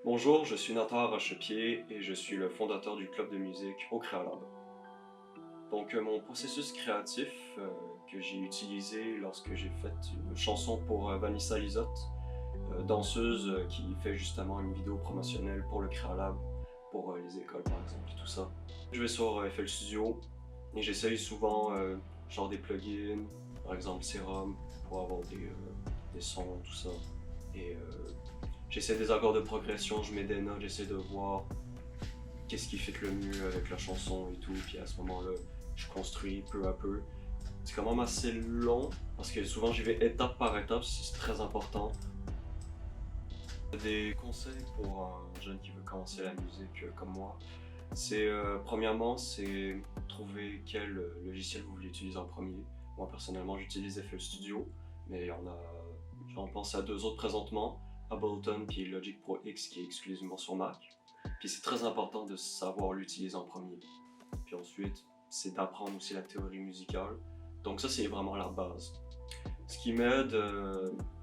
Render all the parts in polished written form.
Bonjour, je suis Nathan Arrachepied et je suis le fondateur du club de musique au Créalab. Donc mon processus créatif que j'ai utilisé lorsque j'ai fait une chanson pour Vanessa Lizotte, danseuse qui fait justement une vidéo promotionnelle pour le Créalab, pour les écoles par exemple et tout ça. Je vais sur FL Studio et j'essaye souvent genre des plugins, par exemple Serum, pour avoir des sons, tout ça. Et j'essaie des accords de progression, je mets des notes, j'essaie de voir qu'est-ce qui fit le mieux avec la chanson et tout, puis à ce moment-là, je construis peu à peu. C'est quand même assez long, parce que souvent j'y vais étape par étape, c'est très important. Des conseils pour un jeune qui veut commencer la musique comme moi, c'est premièrement, c'est trouver quel logiciel vous voulez utiliser en premier. Moi personnellement, j'utilise FL Studio, mais j'en pense à deux autres présentement, Ableton puis Logic Pro X qui est exclusivement sur Mac. Puis c'est très important de savoir l'utiliser en premier. Puis ensuite, c'est d'apprendre aussi la théorie musicale. Donc ça, c'est vraiment la base. Ce qui m'aide,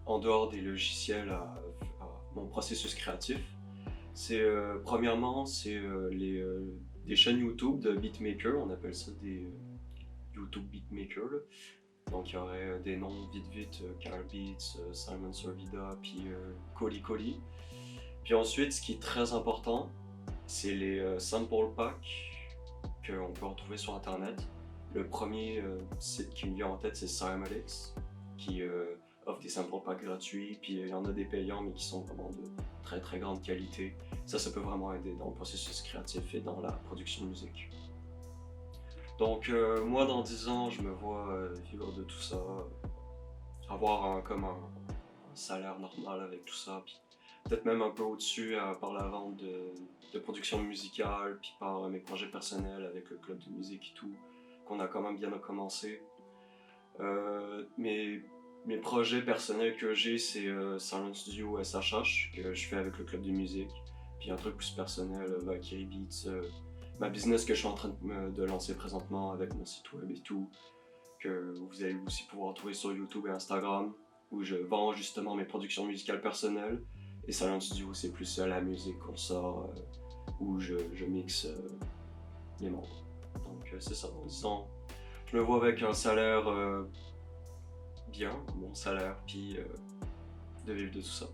en dehors des logiciels, à mon processus créatif, c'est premièrement, c'est des chaînes YouTube de beatmakers, on appelle ça des YouTube beatmakers. Là. Donc il y aurait des noms vite, Carl Beats, Simon Sorvida, puis Coli Coli. Puis ensuite, ce qui est très important, c'est les sample packs qu'on peut retrouver sur internet. Le premier site qui me vient en tête, c'est Cymatics, qui offre des sample packs gratuits, puis il y en a des payants, mais qui sont vraiment de très très grande qualité. Ça peut vraiment aider dans le processus créatif et dans la production de musique. Donc moi, dans 10 ans, je me vois vivre de tout ça, avoir comme un salaire normal avec tout ça, puis peut-être même un peu au-dessus par la vente de production musicale, puis par mes projets personnels avec le club de musique et tout, qu'on a quand même bien commencé. Mes projets personnels que j'ai, c'est Silent Studio SHH, que je fais avec le club de musique, puis un truc plus personnel, Valkyrie Beats, ma business que je suis en train de lancer présentement avec mon site web et tout, que vous allez aussi pouvoir trouver sur YouTube et Instagram, où je vends justement mes productions musicales personnelles. Et Silent Studio, c'est plus la musique qu'on sort, où je mixe les membres. Donc c'est ça, disons, je me vois avec un salaire bien, un bon salaire, puis de vivre de tout ça.